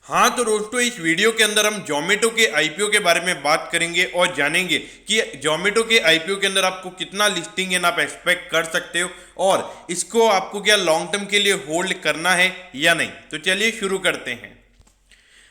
हाँ तो दोस्तों, इस वीडियो के अंदर हम जोमेटो के आईपीओ के बारे में बात करेंगे और जानेंगे कि जोमेटो के आईपीओ के अंदर आपको कितना लिस्टिंग है आप एक्सपेक्ट कर सकते हो और इसको आपको क्या लॉन्ग टर्म के लिए होल्ड करना है या नहीं। तो चलिए शुरू करते हैं।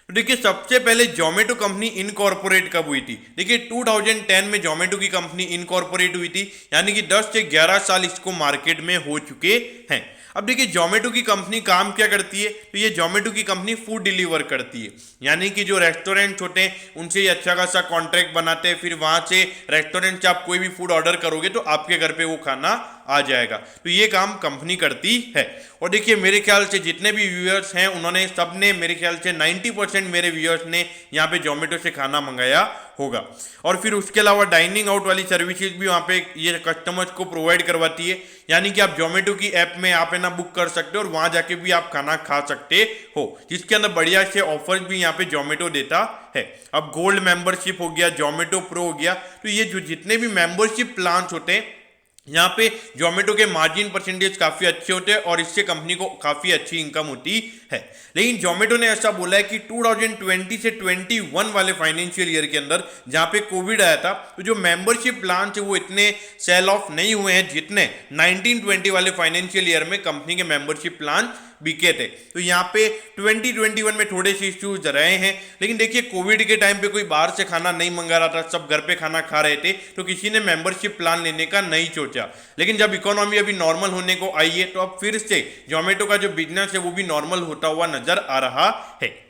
तो देखिए, सबसे पहले जोमेटो कंपनी इनकॉर्पोरेट कब हुई थी? देखिए 2010 में जोमेटो की कंपनी इनकॉर्पोरेट हुई थी, यानी कि 10 से 11 साल इसको मार्केट में हो चुके हैं। अब देखिए, जोमेटो की कंपनी काम क्या करती है? तो ये जोमेटो की कंपनी फूड डिलीवर करती है, यानी कि जो रेस्टोरेंट्स होते हैं उनसे ये अच्छा खासा कॉन्ट्रैक्ट बनाते हैं, फिर वहां से रेस्टोरेंट से आप कोई भी फूड ऑर्डर करोगे तो आपके घर पे वो खाना आ जाएगा। तो ये काम कंपनी करती है। और देखिए, मेरे ख्याल से जितने भी व्यूअर्स हैं उन्होंने सबने, मेरे ख्याल से 90% मेरे व्यूअर्स ने यहाँ पे जोमेटो से खाना मंगाया होगा। और फिर उसके अलावा डाइनिंग आउट वाली सर्विसेज भी वहाँ पे ये कस्टमर्स को प्रोवाइड करवाती है, यानी कि आप जोमेटो की ऐप में आप है ना बुक कर सकते हो और वहाँ जाके भी आप खाना खा सकते हो, जिसके अंदर बढ़िया से ऑफर्स भी यहाँ पे जोमेटो देता है। अब गोल्ड मेंबरशिप हो गया, जोमेटो प्रो हो गया, तो ये जो जितने भी मेंबरशिप प्लान्स होते हैं यहाँ पे जोमेटो के मार्जिन परसेंटेज काफ़ी अच्छे होते हैं और इससे कंपनी को काफ़ी अच्छी इनकम होती है। लेकिन जोमेटो ने ऐसा बोला है कि 2020 से 21 वाले फाइनेंशियल ईयर के अंदर, जहाँ पे कोविड आया था, तो जो मेंबरशिप प्लान थे वो इतने सेल ऑफ नहीं हुए हैं जितने 1920 वाले फाइनेंशियल ईयर में कंपनी के मेंबरशिप प्लान बिके थे। तो यहाँ पे 2021 में थोड़े से इश्यूज रहे हैं। लेकिन देखिए, कोविड के टाइम पे कोई बाहर से खाना नहीं मंगा रहा था, सब घर पे खाना खा रहे थे, तो किसी ने मेंबरशिप प्लान लेने का नहीं सोचा। लेकिन जब इकोनॉमी अभी नॉर्मल होने को आई है तो अब फिर से जोमेटो का जो बिजनेस है वो भी नॉर्मल होता हुआ नजर आ रहा है।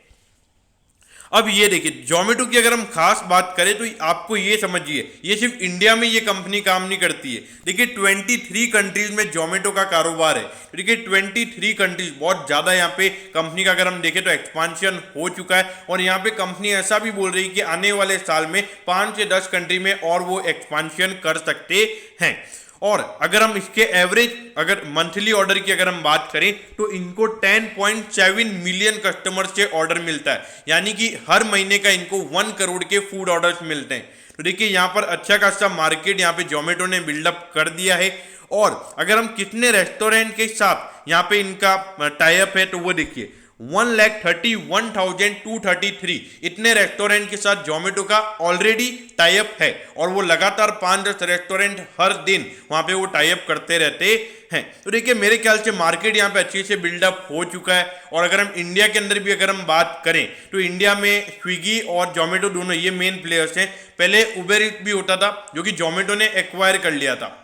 अब ये देखिए, जोमेटो की अगर हम खास बात करें तो आपको ये समझिए, ये सिर्फ इंडिया में ये कंपनी काम नहीं करती है। देखिए 23 कंट्रीज में जोमेटो का कारोबार है। देखिए 23 कंट्रीज, बहुत ज़्यादा यहाँ पे कंपनी का अगर हम देखें तो एक्सपांशन हो चुका है। और यहाँ पे कंपनी ऐसा भी बोल रही है कि आने वाले साल में 5 से 10 कंट्री में और वो एक्सपांशन कर सकते हैं। और अगर हम इसके एवरेज, अगर मंथली ऑर्डर की अगर हम बात करें तो इनको 10.7 मिलियन कस्टमर से ऑर्डर मिलता है, यानी कि हर महीने का इनको 1 करोड़ के फूड ऑर्डर्स मिलते हैं। तो देखिए, यहाँ पर अच्छा खासा मार्केट यहाँ पे जोमेटो ने बिल्डअप कर दिया है। और अगर हम कितने रेस्टोरेंट के साथ यहाँ पे इनका टाई अप है तो वो देखिए 1,31,233 इतने रेस्टोरेंट के साथ जोमेटो का ऑलरेडी टाई अप है। और वो लगातार 5-10 रेस्टोरेंट हर दिन वहां पे वो टाई अप करते रहते हैं। तो देखिए, मेरे ख्याल से मार्केट यहाँ पे अच्छे से बिल्डअप हो चुका है। और अगर हम इंडिया के अंदर भी अगर हम बात करें तो इंडिया में स्विगी और जोमेटो दोनों ये मेन प्लेयर्स हैं। पहले उबेर ईट्स भी होता था जो कि जोमेटो ने एक्वायर कर लिया था।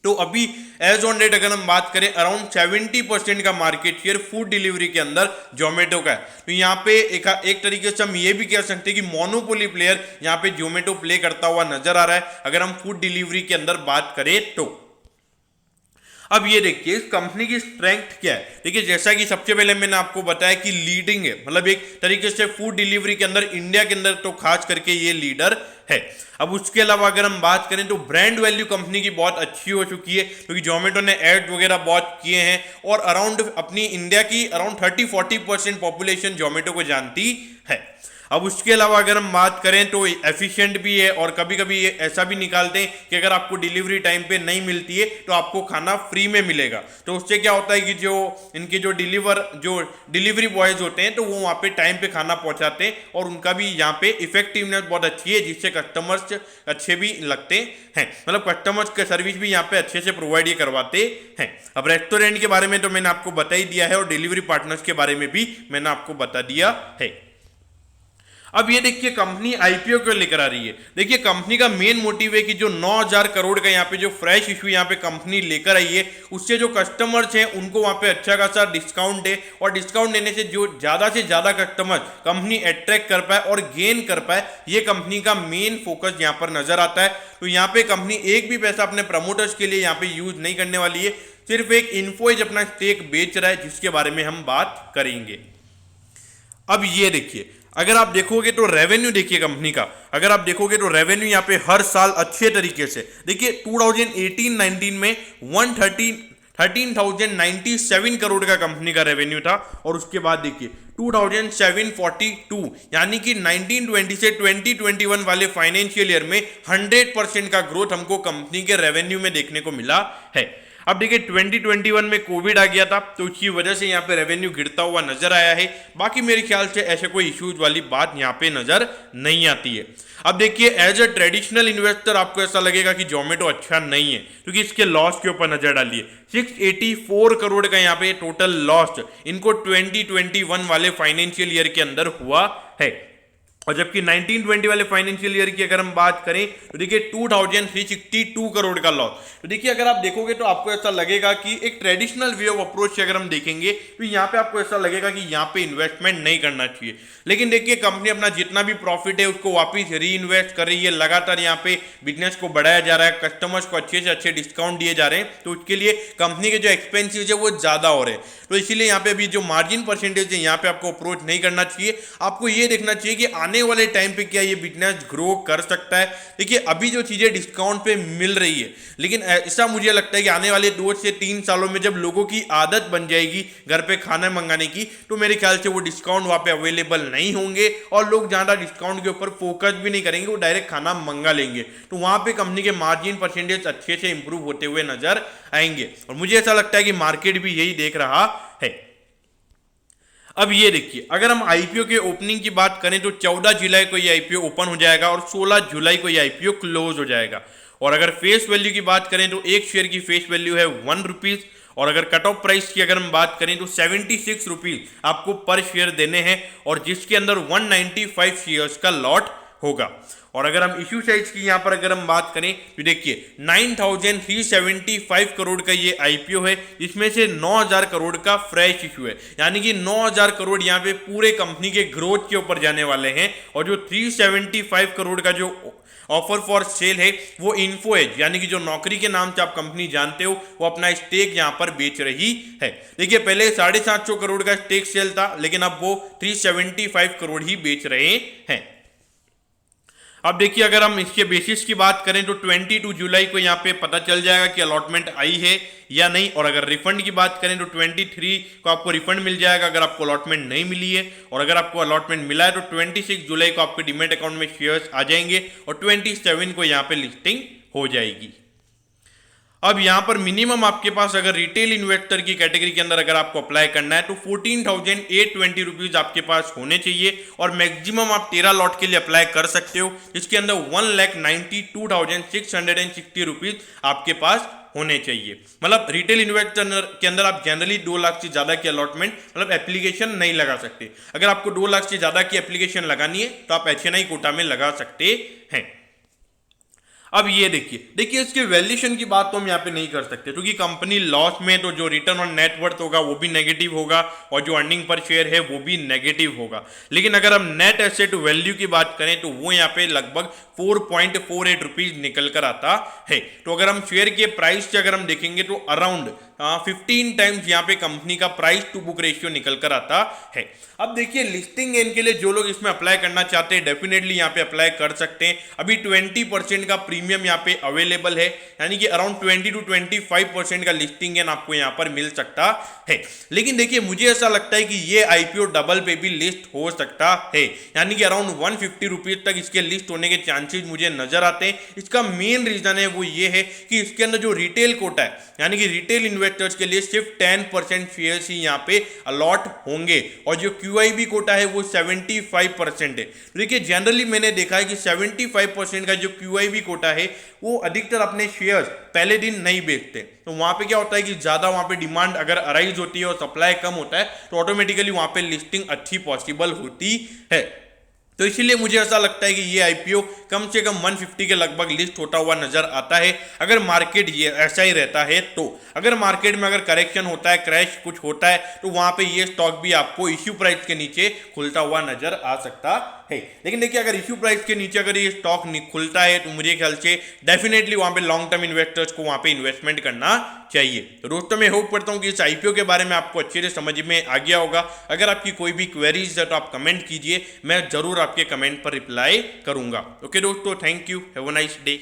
तो अभी एज ऑन डेट अगर हम बात करें अराउंड 70% का मार्केट शेयर फूड डिलीवरी के अंदर जोमेटो का है। तो यहाँ पे एक तरीके से हम ये भी कह सकते हैं कि मोनोपोली प्लेयर यहाँ पे जोमेटो प्ले करता हुआ नजर आ रहा है, अगर हम फूड डिलीवरी के अंदर बात करें तो। अब ये देखिए, इस कंपनी की स्ट्रेंथ क्या है। देखिए, जैसा कि सबसे पहले मैंने आपको बताया कि लीडिंग है, मतलब एक तरीके से फूड डिलीवरी के अंदर इंडिया के अंदर तो खास करके ये लीडर है। अब उसके अलावा अगर हम बात करें तो ब्रांड वैल्यू कंपनी की बहुत अच्छी हो चुकी है, क्योंकि जोमेटो ने एड वगैरह बहुत किए हैं और अराउंड अपनी इंडिया की अराउंड 30-40% पॉपुलेशन जोमेटो को जानती है। अब उसके अलावा अगर हम बात करें तो एफिशिएंट भी है और कभी कभी ये ऐसा भी निकालते हैं कि अगर आपको डिलीवरी टाइम पे नहीं मिलती है तो आपको खाना फ्री में मिलेगा। तो उससे क्या होता है कि जो इनके जो डिलीवरी बॉयज होते हैं तो वो वहाँ पे टाइम पे खाना पहुँचाते हैं और उनका भी यहाँ पे इफेक्टिवनेस बहुत अच्छी है, जिससे कस्टमर्स अच्छे भी लगते हैं। मतलब कस्टमर्स का सर्विस भी यहाँ पे अच्छे से प्रोवाइड ये करवाते हैं। अब रेस्टोरेंट के बारे में तो मैंने आपको बता ही दिया है और डिलीवरी पार्टनर्स के बारे में भी मैंने आपको बता दिया है। अब ये देखिए, कंपनी आईपीओ क्यों लेकर आ रही है। देखिए, कंपनी का मेन मोटिव है कि जो 9,000 करोड़ का यहाँ पे जो फ्रेश इशू यहाँ पे कंपनी लेकर आई है, उससे जो कस्टमर्स हैं उनको वहाँ पे अच्छा खासा डिस्काउंट है। और डिस्काउंट देने से जो ज़्यादा से ज़्यादा कस्टमर कंपनी अट्रैक्ट कर पाए और गेन कर पाए, ये कंपनी का मेन फोकस यहाँ पर नजर आता है। तो यहाँ पे कंपनी एक भी पैसा अपने प्रमोटर्स के लिए यहाँ पे यूज नहीं करने वाली है, सिर्फ एक इन्फोएज अपना स्टेक बेच रहा है, जिसके बारे में हम बात करेंगे। अब ये देखिए, अगर आप देखोगे तो रेवेन्यू देखिए कंपनी का, अगर आप देखोगे तो रेवेन्यू यहाँ पे हर साल अच्छे तरीके से, देखिए 2018-19 में 13,097 करोड़ का कंपनी का रेवेन्यू था। और उसके बाद देखिए 2742, यानी कि 1920 से 2021 वाले फाइनेंशियल ईयर में 100% का ग्रोथ हमको कंपनी के रेवेन्यू में देखने को मिला है। अब देखिए 2021 में कोविड आ गया था तो उसकी वजह से यहाँ पे रेवेन्यू गिरता हुआ नजर आया है। बाकी मेरे ख्याल से ऐसे कोई इश्यूज वाली बात यहाँ पे नजर नहीं आती है। अब देखिए एज अ ट्रेडिशनल इन्वेस्टर आपको ऐसा लगेगा कि जोमेटो अच्छा नहीं है क्योंकि इसके लॉस के ऊपर नजर डालिए, 684 करोड़ का यहाँ पे टोटल लॉस इनको 2021 वाले फाइनेंशियल ईयर के अंदर हुआ है। और जबकि 1920 वाले फाइनेंशियल ईयर की अगर हम बात करें तो देखिए 2362 करोड़ का लॉस। तो देखिए अगर आप देखोगे तो आपको ऐसा लगेगा कि एक ट्रेडिशनल वे ऑफ अप्रोच से अगर हम देखेंगे तो यहाँ पे आपको ऐसा लगेगा कि यहाँ पे इन्वेस्टमेंट नहीं करना चाहिए। लेकिन देखिए कंपनी अपना जितना भी प्रॉफिट है उसको वापिस री इन्वेस्ट कर रही है, लगातार यहाँ पे बिजनेस को बढ़ाया जा रहा है, कस्टमर्स को अच्छे से अच्छे डिस्काउंट दिए जा रहे हैं, तो उसके लिए कंपनी के जो एक्सपेंसिव है वो ज्यादा हो रहे हैं। तो इसीलिए यहाँ पे अभी जो मार्जिन परसेंटेज है यहाँ पे आपको अप्रोच नहीं करना चाहिए। आपको ये देखना चाहिए कि आने वाले टाइम पे क्या ये बिजनेस ग्रो कर सकता है। देखिए अभी जो चीजें डिस्काउंट पे मिल रही है, लेकिन ऐसा मुझे लगता है कि आने वाले 2 से 3 सालों में जब लोगों की आदत बन जाएगी घर पे खाना मंगाने की, तो मेरे ख्याल से वो डिस्काउंट वहां पे अवेलेबल नहीं होंगे और लोग ज्यादा डिस्काउंट के ऊपर फोकस भी नहीं करेंगे, वो डायरेक्ट खाना मंगा लेंगे। तो वहां पे कंपनी के मार्जिन परसेंटेज अच्छे से इंप्रूव होते हुए नजर आएंगे और मुझे ऐसा लगता है कि मार्केट भी यही देख रहा है। अब ये देखिए अगर हम आईपीओ के ओपनिंग की बात करें तो 14 जुलाई को ये आईपीओ ओपन हो जाएगा और 16 जुलाई को ये आईपीओ क्लोज हो जाएगा। और अगर फेस वैल्यू की बात करें तो एक शेयर की फेस वैल्यू है 1 रुपीज और अगर कट ऑफ प्राइस की अगर हम बात करें तो 76 रुपीज आपको पर शेयर देने हैं और जिसके अंदर 195 शेयर्स का लॉट होगा। और अगर हम इश्यू साइज की यहां पर अगर हम बात करें तो देखिए 9375 करोड़ का ये आईपीओ है, जिसमें से 9000 करोड़ का फ्रेश इश्यू है, यानी कि 9000 करोड़ यहां पे पूरे कंपनी के ग्रोथ के ऊपर जाने वाले हैं। और जो 375 करोड़ का जो ऑफर फॉर सेल है वो इन्फो एज यानी कि जो नौकरी के नाम से आप कंपनी जानते हो वो अपना स्टेक यहां पर बेच रही है। देखिए पहले 750 करोड़ का स्टेक सेल था, लेकिन अब वो 375 करोड़ ही बेच रहे हैं। अब देखिए अगर हम इसके बेसिस की बात करें तो 22 जुलाई को यहाँ पे पता चल जाएगा कि अलॉटमेंट आई है या नहीं। और अगर रिफंड की बात करें तो 23 को आपको रिफंड मिल जाएगा अगर आपको अलॉटमेंट नहीं मिली है। और अगर आपको अलॉटमेंट मिला है तो 26 जुलाई को आपके डीमैट अकाउंट में शेयर्स आ जाएंगे और 27 को यहाँ पे लिस्टिंग हो जाएगी। अब यहां पर मिनिमम आपके पास अगर रिटेल इन्वेस्टर की कैटेगरी के अंदर अगर आपको अप्लाई करना है तो 14,820 रुपीज आपके पास होने चाहिए और मैक्सिमम आप 13 लॉट के लिए अप्लाई कर सकते हो, जिसके अंदर 1,92,660 रुपीज आपके पास होने चाहिए। मतलब रिटेल इन्वेस्टर के अंदर आप जनरली 2 लाख से ज्यादा की अलॉटमेंट मतलब एप्लीकेशन नहीं लगा सकते। अगर आपको 2 लाख से ज्यादा की एप्लीकेशन लगानी है तो आप HNI कोटा में लगा सकते हैं। अब ये देखिए इसके वैल्यूएशन की बात तो हम यहाँ पे नहीं कर सकते क्योंकि कंपनी लॉस में, तो जो रिटर्न ऑन नेट वर्थ होगा वो भी नेगेटिव होगा और जो अर्निंग पर शेयर है वो भी नेगेटिव होगा। लेकिन अगर हम नेट एसेट वैल्यू की बात करें तो वो यहाँ पे लगभग 4.48 रुपीज निकल कर आता है। तो अगर हम शेयर के प्राइस से अगर हम देखेंगे तो अराउंड 15 टाइम्स यहाँ पे कंपनी का प्राइस टू बुक रेशियो निकल कर आता है। अब देखिए लिस्टिंग इनके लिए जो लोग इसमें अप्लाई करना चाहते हैं डेफिनेटली यहाँ पे अप्लाई कर सकते हैं। अभी 20% का प्रीमियम यहाँ पे अवेलेबल है, यानी कि अराउंड 20 to 25% का लिस्टिंग आपको यहाँ पर मिल सकता है। लेकिन देखिए मुझे ऐसा लगता है कि ये आईपीओ डबल पे भी लिस्ट हो सकता है, यानी कि अराउंड 150 रुपीज तक इसके लिस्ट होने के चांसेस मुझे नजर आते हैं। इसका मेन रीजन है वो ये है कि इसके अंदर जो रिटेल कोटा है यानी कि रिटेल इन्वेस्टर्स के लिए सिर्फ 10% शेयर्स ही यहाँ पे अलॉट होंगे और जो QIB कोटा है वो 75% है। देखिए जनरली मैंने देखा है कि 75% का जो QIB कोटा है वो अधिकतर अपने शेयर्स पहले दिन नहीं बेचते। तो वहां पे क्या होता है कि ज्यादा वहां पे डिमांड अगर अराइज होती है और सप्लाई कम होता है तो ऑटोमेटिकली वहां पे लिस्टिंग अच्छी पॉसिबल होती है। तो इसीलिए मुझे ऐसा लगता है कि ये आईपीओ कम से कम 150 के लगभग लिस्ट होता हुआ नजर आता है अगर मार्केट ये ऐसा ही रहता है। तो अगर मार्केट में अगर करेक्शन होता है, क्रैश कुछ होता है, तो वहां पे ये स्टॉक भी आपको इश्यू प्राइस के नीचे खुलता हुआ नजर आ सकता है। लेकिन देखिए अगर इश्यू प्राइस के नीचे अगर ये स्टॉक खुलता है तो मुझे ख्याल से डेफिनेटली वहां पे लॉन्ग टर्म इन्वेस्टर्स को वहां पे इन्वेस्टमेंट करना चाहिए। तो दोस्तों मैं होप करता हूं कि इस आईपीओ के बारे में आपको अच्छे से समझ में आ गया होगा। अगर आपकी कोई भी क्वेरीज है तो आप कमेंट कीजिए, मैं जरूर आपके कमेंट पर रिप्लाई करूंगा। ओके दोस्तों, thank you, have a nice day.